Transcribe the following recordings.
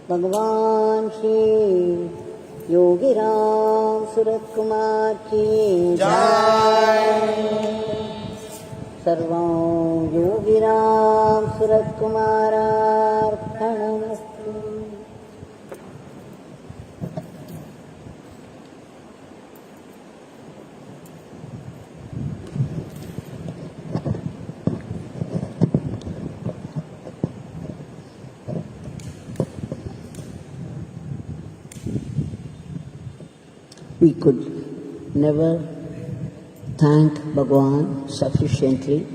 Bhagwan Shri Yogi Ramsuratkumar ki jai. Sarvam Yogi Ramsuratkumar Arpanastu. We could never thank Bhagwan sufficiently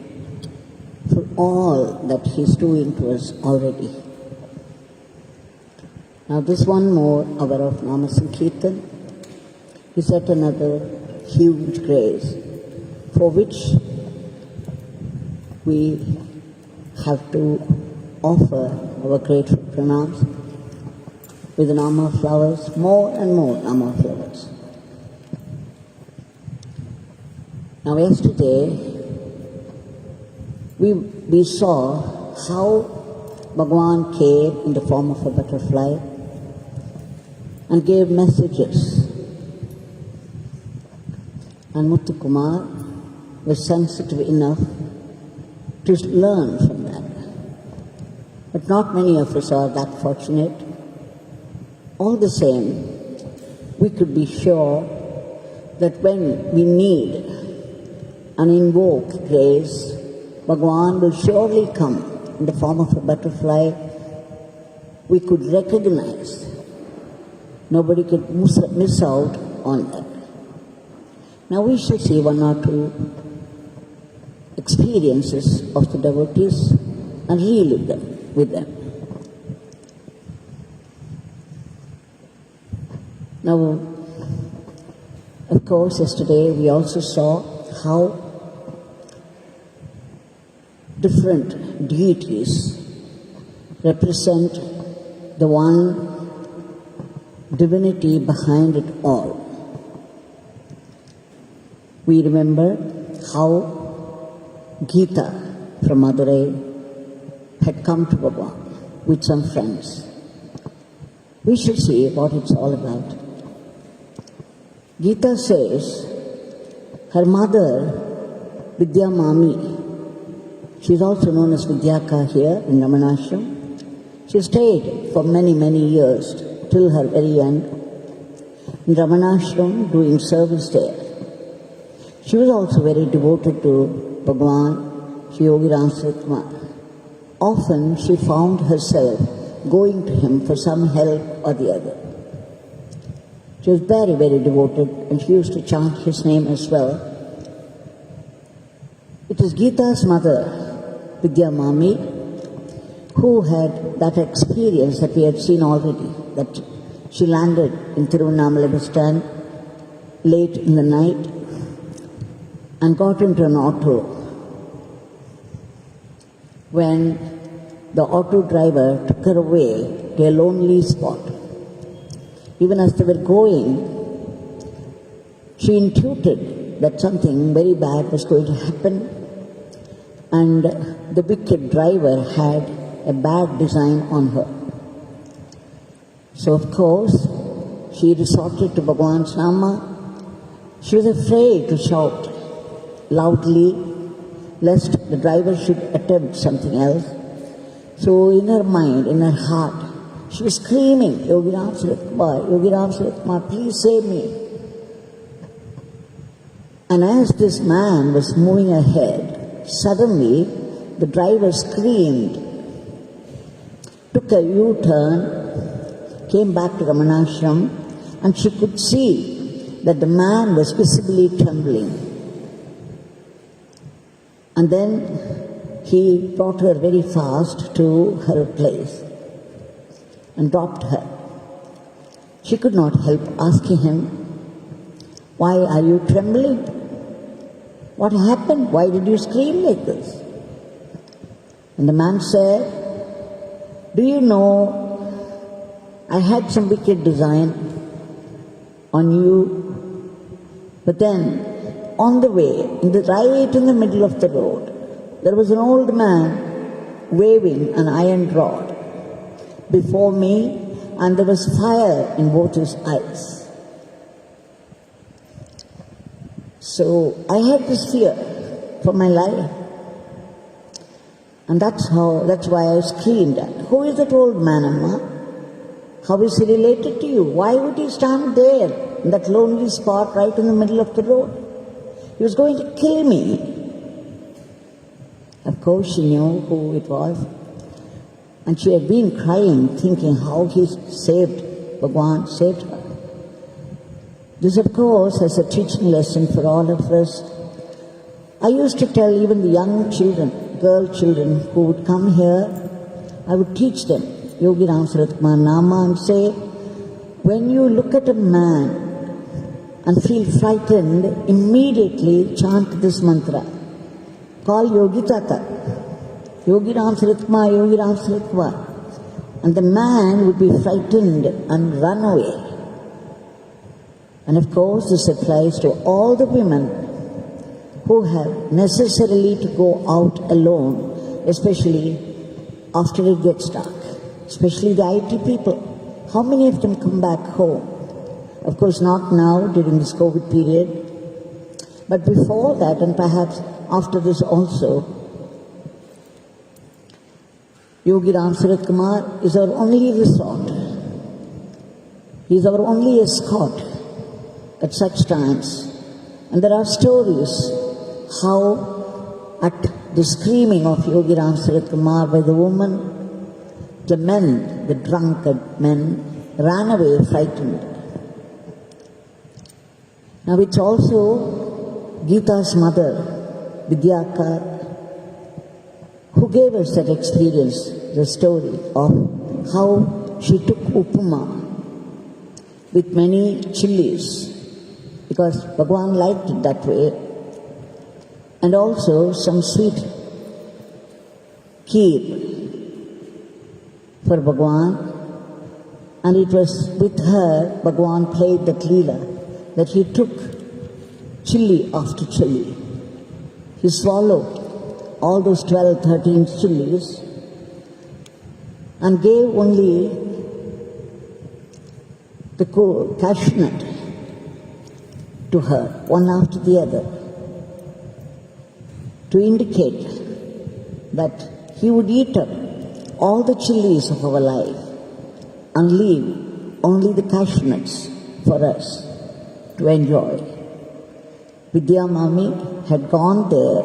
for all that he is doing to us already. Now this one more hour of Nama Sankirtan is yet another huge grace for which we have to offer our grateful pranams with the Nama flowers, more and more Nama flowers. Now yesterday, we saw how Bhagwan came in the form of a butterfly and gave messages. And Muthukumar was sensitive enough to learn from that. But not many of us are that fortunate. All the same, we could be sure that when we need and invoke grace, Bhagwan will surely come in the form of a butterfly. We could recognize. Nobody could miss out on that. Now we shall see one or two experiences of the devotees and relive them with them. Now, of course, yesterday we also saw how different deities represent the one divinity behind it all. We remember how Gita from Madurai had come to Bhagwan with some friends. We shall see what it's all about. Gita says her mother, Vidhya Maami, she is also known as Vidyaka here in Ramanashram. She stayed for many, many years till her very end in Ramanashram doing service there. She was also very devoted to Bhagwan, Shri Yogi Ramsuratkumar. Often she found herself going to him for some help or the other. She was very, very devoted and she used to chant his name as well. It is Gita's mother, Vidhya Maami, who had that experience that we had seen already, that she landed in Tiruvannamalai bus stand late in the night and got into an auto. When the auto driver took her away to a lonely spot, even as they were going, she intuited that something very bad was going to happen, and the wicked driver had a bad design on her. So of course, she resorted to Bhagwan's Nama. She was afraid to shout loudly, lest the driver should attempt something else. So in her mind, in her heart, she was screaming, Yogi Ramsuratkumar, please save me. And as this man was moving ahead, suddenly the driver screamed, took a U-turn, came back to Ramanashram, and she could see that the man was visibly trembling. And then he brought her very fast to her place and dropped her. She could not help asking him, why are you trembling? What happened? Why did you scream like this? And the man said, do you know, I had some wicked design on you, but then on the way, right in the middle of the road, there was an old man waving an iron rod before me, and there was fire in both his eyes. So I had this fear for my life. And that's why I screamed at. Who is that old man, Amma? How is he related to you? Why would he stand there in that lonely spot right in the middle of the road? He was going to kill me. Of course she knew who it was. And she had been crying, thinking how he saved, Bhagwan saved her. This, of course, is a teaching lesson for all of us. I used to tell even the young children, girl children who would come here, I would teach them Yogi Ramsuratkumar Naama and say, when you look at a man and feel frightened, immediately chant this mantra. Call Yogi Tata, Yogi Ramsuratkumar, Yogi Ramsuratkumar. And the man would be frightened and run away. And of course, this applies to all the women who have necessarily to go out alone, especially after it gets dark, especially the IT people. How many of them come back home? Of course, not now during this COVID period, but before that and perhaps after this also. Yogi Ramsuratkumar is our only resort. He is our only escort at such times. And there are stories how at the screaming of Yogi Ramsuratkumar by the woman, the men, the drunkard men, ran away frightened. Now it's also Gita's mother, Vidhya, who gave us that experience, the story of how she took upama with many chilies, because Bhagwan liked it that way, and also some sweet kheer for Bhagwan, and it was with her Bhagwan played that leela, that he took chili after chili. He swallowed all those 12, 13 chilies and gave only the cashew nut to her, one after the other, to indicate that he would eat up all the chilies of our life and leave only the cashew nuts for us to enjoy. Vidhya Maami had gone there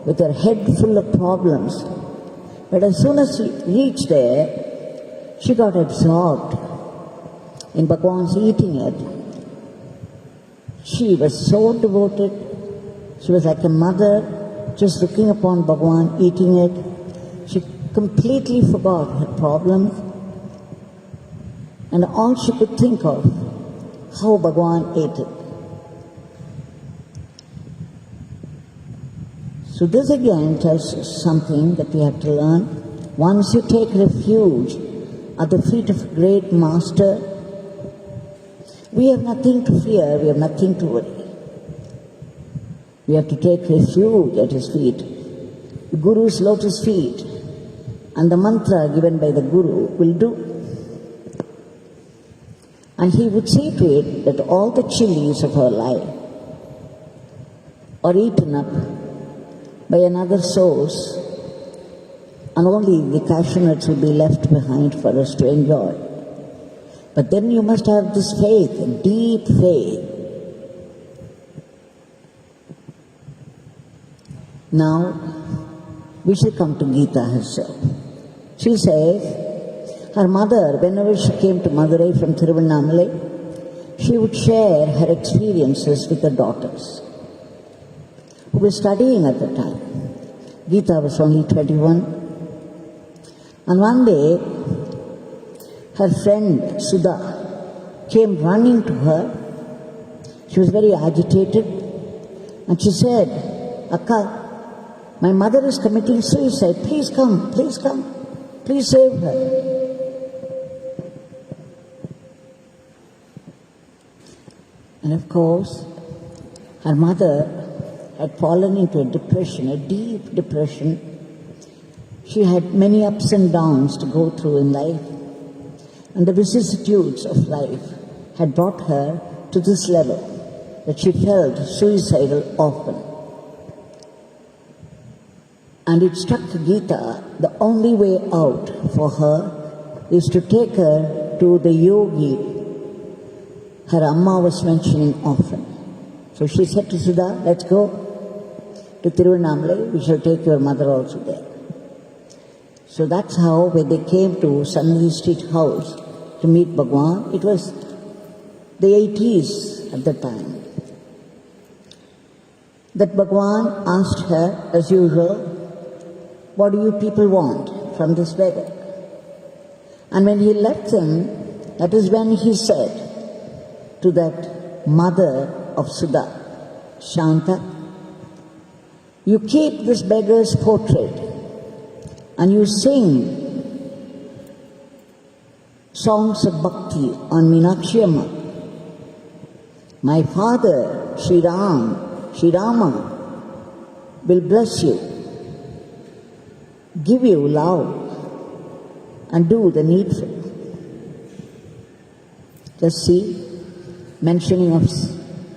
with her head full of problems, but as soon as she reached there, she got absorbed in Bhagwan's eating it. She was so devoted. She was like a mother just looking upon Bhagwan eating it. She completely forgot her problems, and all she could think of, how Bhagwan ate it. So this again tells us something that we have to learn. Once you take refuge at the feet of a great master, we have nothing to fear, we have nothing to worry. We have to take refuge at his feet, the Guru's lotus feet, and the mantra given by the Guru will do. And he would see to it that all the chilies of our life are eaten up by another source, and only the cashew nuts will be left behind for us to enjoy. But then you must have this faith, deep faith. Now, we shall come to Gita herself. She says, her mother, whenever she came to Madurai from Tiruvannamalai, she would share her experiences with her daughters, who were studying at the time. Gita was only 21. And one day, her friend Sudha came running to her. She was very agitated, and she said, Akka, my mother is committing suicide. Please come, please come. Please save her. And of course, her mother had fallen into a depression, a deep depression. She had many ups and downs to go through in life. And the vicissitudes of life had brought her to this level that she felt suicidal often. And it struck Gita the only way out for her is to take her to the yogi her Amma was mentioning often. So she said to Sudha, let's go to Tiruvannamalai, we shall take your mother also there. So that's how when they came to Sannadi Street House to meet Bhagwan, it was the 80s at the time, that Bhagwan asked her, as usual, what do you people want from this beggar? And when he left them, that is when he said to that mother of Sudha, Shantha, you keep this beggar's portrait and you sing songs of bhakti on Meenakshi Amma. My father, Shri Rama, will bless you, give you love, and do the needful. Just see, mentioning of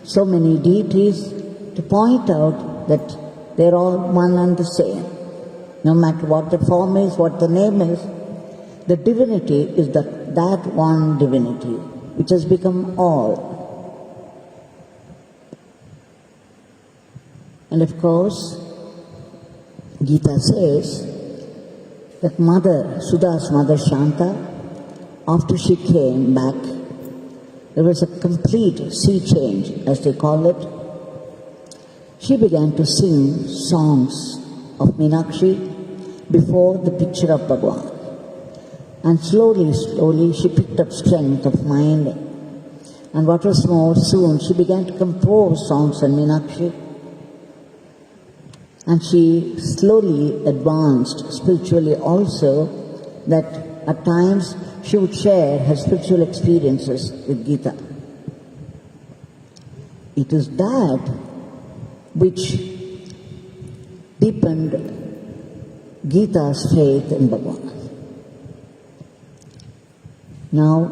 so many deities to point out that they're all one and the same. No matter what the form is, what the name is, the divinity is that one divinity which has become all. And of course, Gita says that mother, Sudha's mother Shantha, after she came back, there was a complete sea change, as they call it. She began to sing songs of Meenakshi before the picture of Bhagwan. And slowly, slowly she picked up strength of mind. And what was more, soon she began to compose songs on Meenakshi. And she slowly advanced spiritually also, that at times she would share her spiritual experiences with Gita. It is that which deepened Gita's faith in Bhagwan. Now,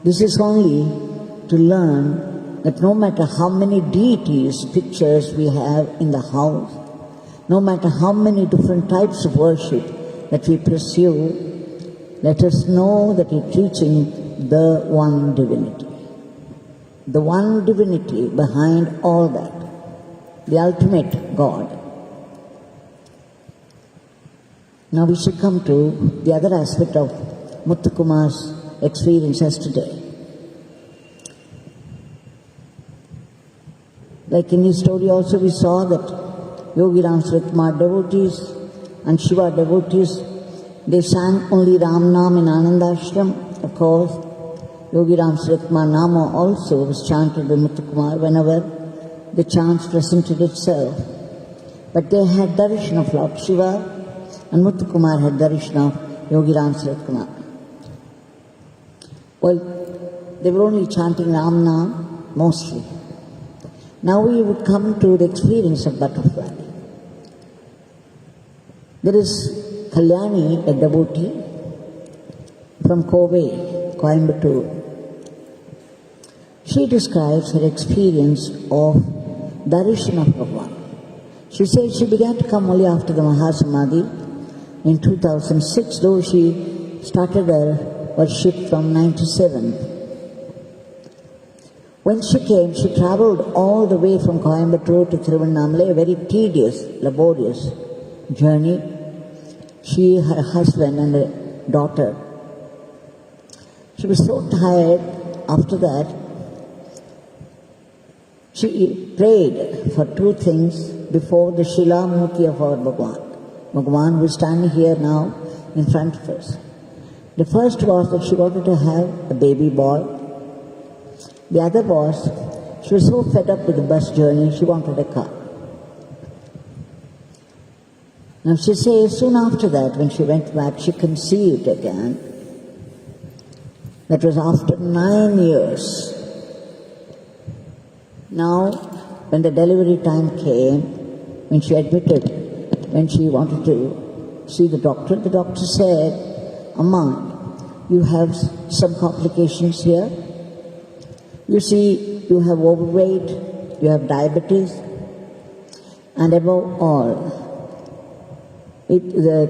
this is only to learn that no matter how many deities, pictures we have in the house, no matter how many different types of worship that we pursue, let us know that it's reaching the one divinity. The one divinity behind all that, the ultimate God. Now we should come to the other aspect of Muthukumar's experience yesterday. Like in his story also we saw that Yogi Ramsuratkumar devotees and Shiva devotees, they sang only Rama Naama in Anandashram. Of course, Yogi Ramsuratkumar Naama also was chanted by Muthukumar whenever the chant presented itself. But they had darshan of Lord Shiva, and Muthukumar had darshan of Yogi Ramsuratkumar. Well, they were only chanting Rama Naama mostly. Now we would come to the experience of butterfly. There is Kalyani, a devotee from Kobe, Coimbatore. She describes her experience of darshan of Bhagwan. She said she began to come only after the Mahasamadhi in 2006, though she started her worship from 97. When she came, she travelled all the way from Coimbatore to Tiruvannamalai, a very tedious, laborious journey. She, her husband and a daughter. She was so tired after that. She prayed for two things before the Shila Murti of our Bhagwan. Bhagwan who is standing here now in front of us. The first was that she wanted to have a baby boy. The other was, she was so fed up with the bus journey, she wanted a car. Now she says soon after that, when she went back, she conceived again. That was after 9 years. Now, when the delivery time came, when she admitted, when she wanted to see the doctor said, Amma, you have some complications here. You see, you have overweight, you have diabetes, and above all, the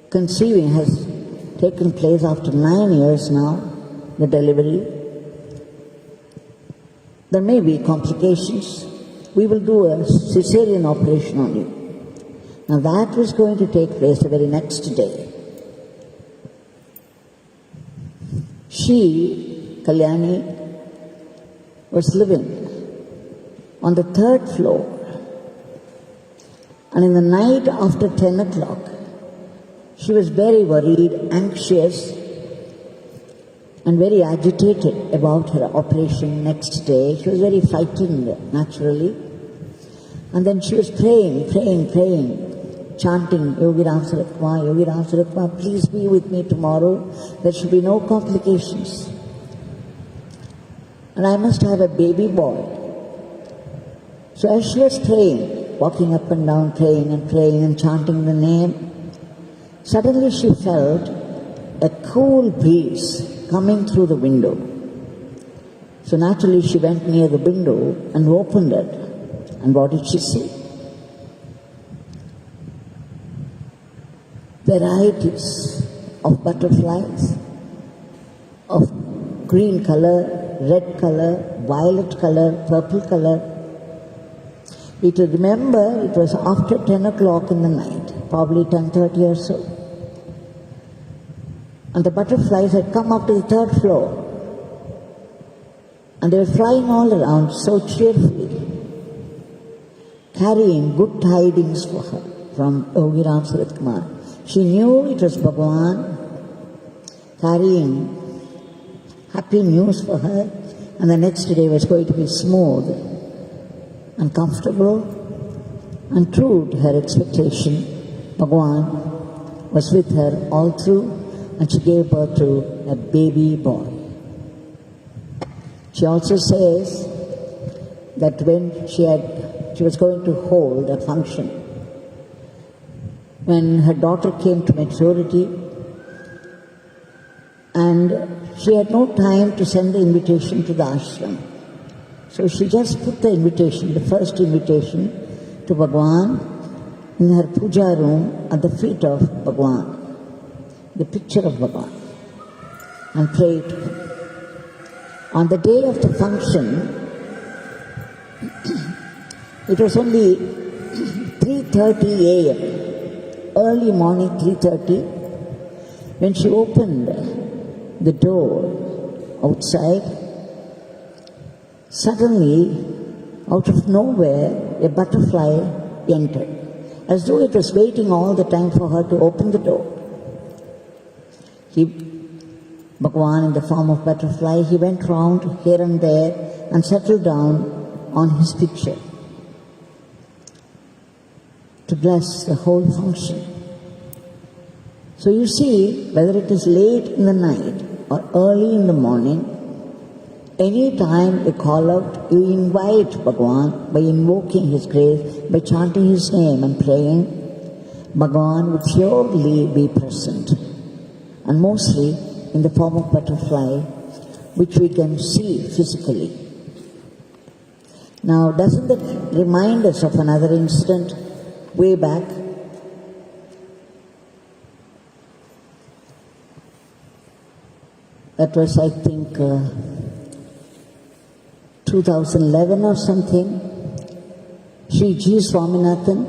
conceiving has taken place after 9 years now, the delivery. There may be complications. We will do a cesarean operation on you. Now that was going to take place the very next day. She, Kalyani, was living on the 3rd floor. And in the night after 10 o'clock, she was very worried, anxious, and very agitated about her operation next day. She was very frightened, naturally. And then she was praying, chanting, Yogi Ramsuratkumar, please be with me tomorrow. There should be no complications. And I must have a baby boy. So as she was praying, walking up and down, praying and chanting the name, suddenly she felt a cool breeze coming through the window. So naturally she went near the window and opened it. And what did she see? Varieties of butterflies of green color, red color, violet color, purple color. It was after 10 o'clock in the night, probably 10:30 or so. And the butterflies had come up to the 3rd floor. And they were flying all around so cheerfully, carrying good tidings for her from Yogi Ramsuratkumar. She knew it was Bhagwan carrying happy news for her, and the next day was going to be smooth and comfortable, and true to her expectation, Bhagwan was with her all through, and she gave birth to a baby boy. She also says that when she was going to hold a function, when her daughter came to maturity, and she had no time to send the invitation to the ashram. So she just put the invitation, the first invitation, to Bhagwan in her puja room at the feet of Bhagwan, the picture of Bhagwan, and prayed to him. On the day of the function, it was only 3:30 a.m., early morning 3:30, when she opened the door outside. Suddenly, out of nowhere, a butterfly entered, as though it was waiting all the time for her to open the door. Bhagwan, in the form of butterfly, he went round here and there and settled down on his picture to bless the whole function. So you see, whether it is late in the night or early in the morning, any time you call out, you invite Bhagwan by invoking his grace, by chanting his name and praying, Bhagwan would surely be present, and mostly in the form of butterfly, which we can see physically. Now, doesn't that remind us of another incident way back? That was, I think, 2011 or something. Shri G. Swaminathan,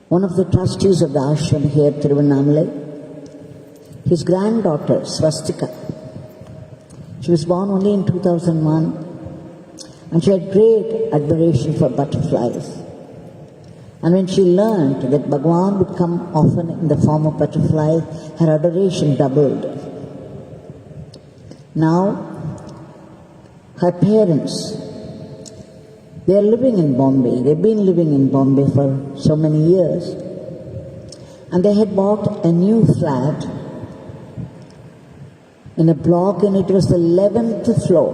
one of the trustees of the ashram here at Tiruvannamalai, his granddaughter, Swastika, she was born only in 2001, and she had great admiration for butterflies. And when she learned that Bhagwan would come often in the form of butterflies, her adoration doubled. Now, her parents, They are living in Bombay. They've been living in Bombay for so many years. And they had bought a new flat in a block, and it was the 11th floor.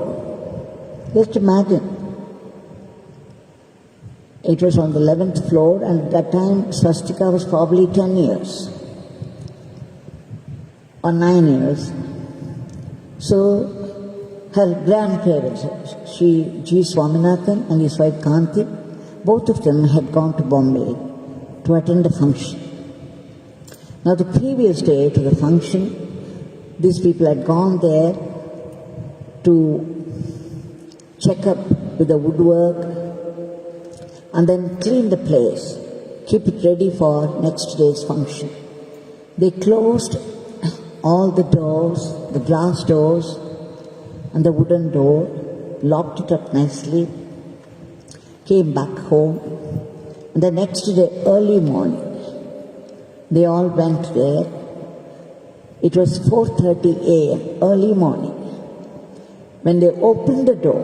Just imagine. It was on the 11th floor, and at that time swastika was probably 10 years or 9 years. So her grandparents, Shri G. Swaminathan and his wife Kanti, both of them had gone to Bombay to attend a function. Now the previous day to the function, these people had gone there to check up with the woodwork and then clean the place, keep it ready for next day's function. They closed all the doors, the glass doors and the wooden door, locked it up nicely, came back home, and the next day early morning, they all went there. It was 4:30 a.m., early morning. When they opened the door,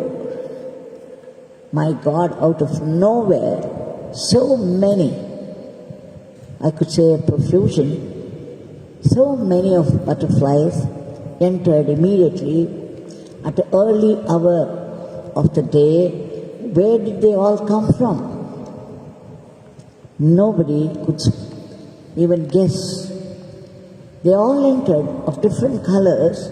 my God, out of nowhere, so many, I could say a profusion, so many of butterflies entered immediately at the early hour of the day. Where did they all come from? Nobody could even guess. They all entered of different colors,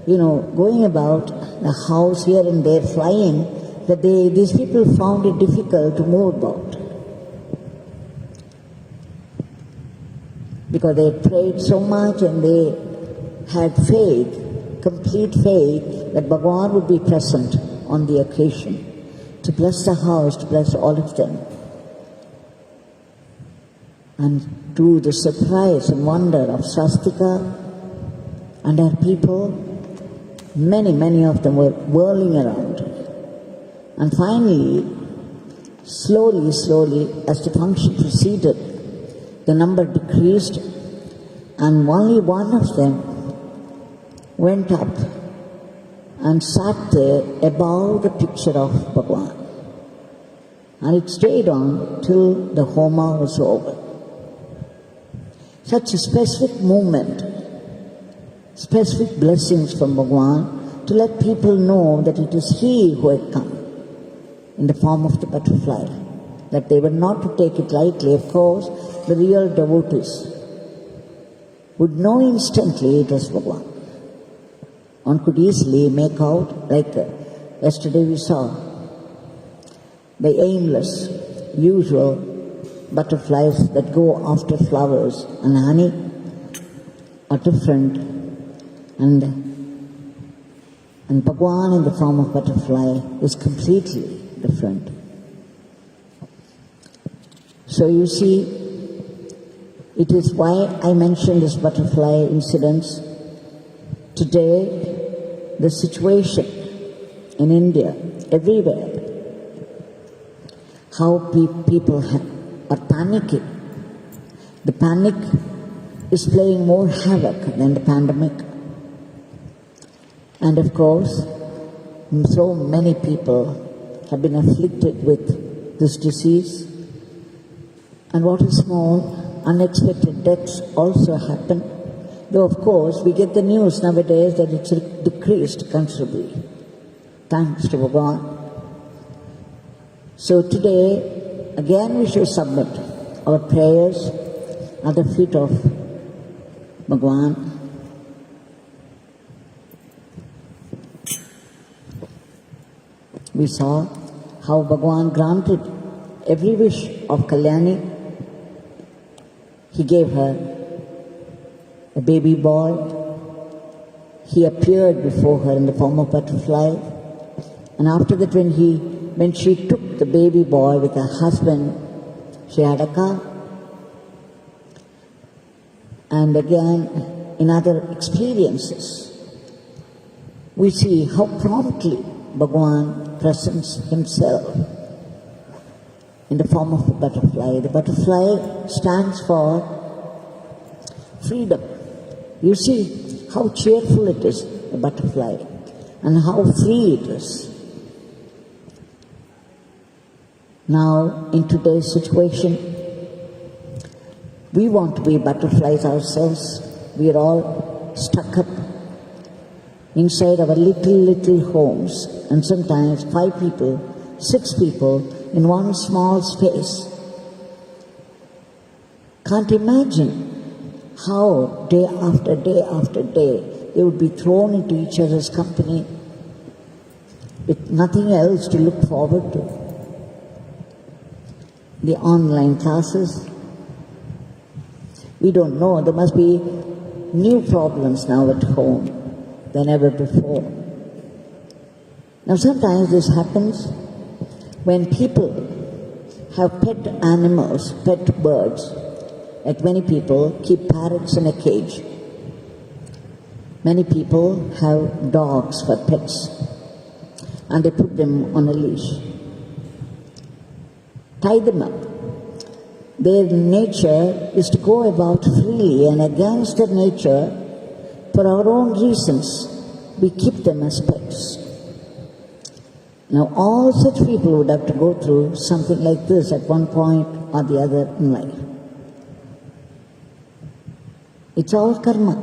going about the house here and there, flying, that these people found it difficult to move about. Because they had prayed so much and they had faith, complete faith, that Bhagwan would be present on the occasion to bless the house, to bless all of them. And to the surprise and wonder of Swastika and our people, many of them were whirling around. And finally, slowly, as the function proceeded, the number decreased, and only one of them went up and sat there above the picture of Bhagwan. And it stayed on till the Homa was over. Such a specific movement, specific blessings from Bhagwan to let people know that it is He who had come in the form of the butterfly, that they were not to take it lightly. Of course, the real devotees would know instantly it was Bhagwan. One could easily make out, like yesterday we saw, the aimless, usual butterflies that go after flowers and honey are different, and Bhagwan in the form of butterfly is completely different. So you see, it is why I mentioned this butterfly incidents. Today, the situation in India, everywhere, how people are panicking. The panic is playing more havoc than the pandemic. And of course, so many people have been afflicted with this disease. And what is more, unexpected deaths also happen. Though of course, we get the news nowadays that it's decreased considerably, thanks to Bhagwan. So today, again we should submit our prayers at the feet of Bhagwan. We saw how Bhagwan granted every wish of Kalyani. He gave her a baby boy. He appeared before her in the form of butterfly. And after that, when she took the baby boy with her husband, she had a car. And again, in other experiences, we see how promptly Bhagwan presents himself in the form of a butterfly. The butterfly stands for freedom. You see how cheerful it is, the butterfly, and how free it is. Now, in today's situation, we want to be butterflies ourselves. We are all stuck up inside our little homes, and sometimes 5 people, 6 people in one small space. Can't imagine how day after day after day they would be thrown into each other's company with nothing else to look forward to. The online classes, we don't know, there must be new problems now at home than ever before. Now sometimes this happens when people have pet animals, pet birds. Like many people keep parrots in a cage. Many people have dogs for pets and they put them on a leash. Tie them up. Their nature is to go about freely, and against their nature, for our own reasons, we keep them as pets. Now all such people would have to go through something like this at one point or the other in life. It's all karma.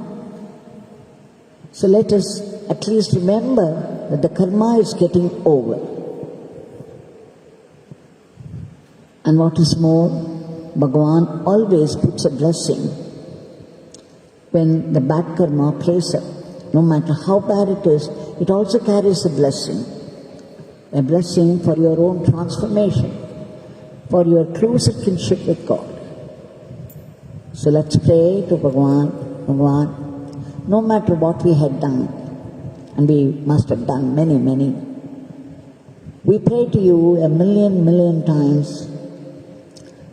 So let us at least remember that the karma is getting over. And what is more, Bhagwan always puts a blessing when the bad karma plays up. No matter how bad it is, it also carries a blessing for your own transformation, for your closer kinship with God. So let's pray to Bhagwan, no matter what we had done, and we must have done many, we pray to you a million times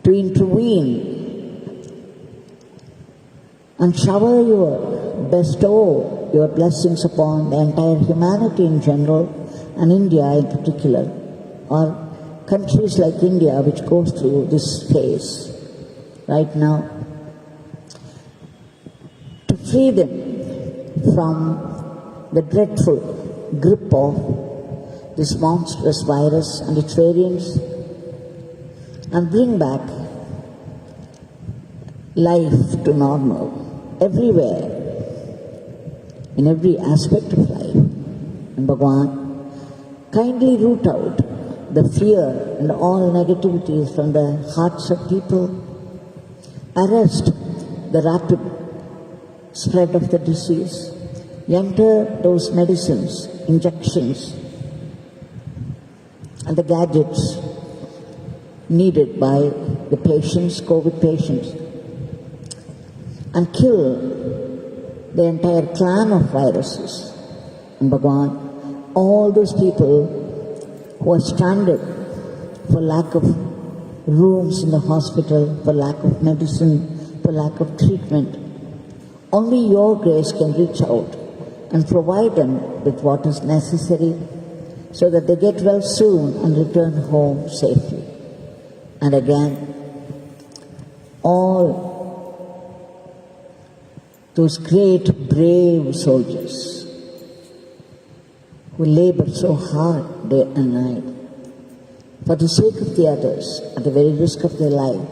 to intervene and bestow your blessings upon the entire humanity in general, and India in particular, or countries like India which goes through this phase right now, to free them from the dreadful grip of this monstrous virus and its variants, and bring back life to normal everywhere, in every aspect of life. And Bhagwan, kindly root out the fear and all negativities from the hearts of people. Arrest the rapid spread of the disease. Enter those medicines, injections, and the gadgets needed by the patients, COVID patients, and kill the entire clan of viruses. And Bhagwan, all those people who are stranded for lack of rooms in the hospital, for lack of medicine, for lack of treatment, only your grace can reach out and provide them with what is necessary so that they get well soon and return home safely. And again, all those great brave soldiers who labor so hard day and night for the sake of the others at the very risk of their life,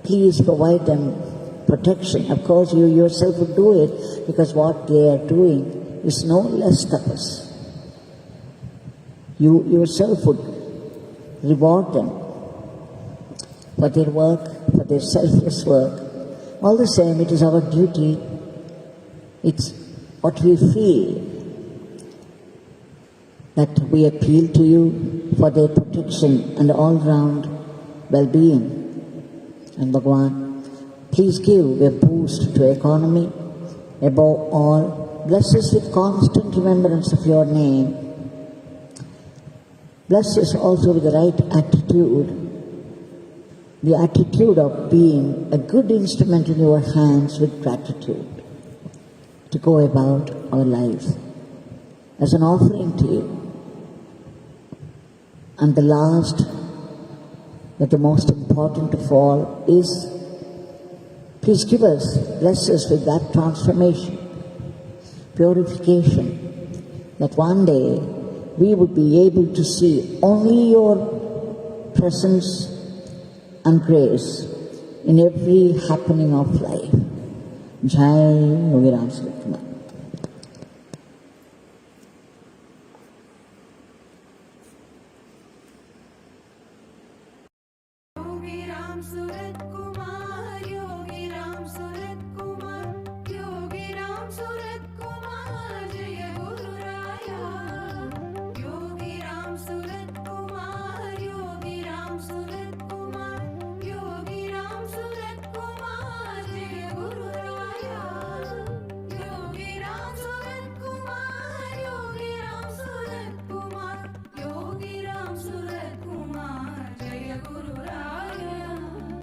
please provide them protection. Of course, you yourself would do it, because what they are doing is no less tapas. You yourself would reward them for their work, for their selfless work. All the same, it is our duty, it's what we feel, that we appeal to you for their protection and all-round well-being. And Bhagwan, please give a boost to economy. Above all, bless us with constant remembrance of your name. Bless us also with the right attitude, the attitude of being a good instrument in your hands with gratitude, to go about our lives as an offering to you. And the last, but the most important of all, is please give us, bless us with that transformation, purification, that one day we would be able to see only your presence and grace in every happening of life. Jai Yogi Ramsuratkumar. Yogi Ramsuratkumar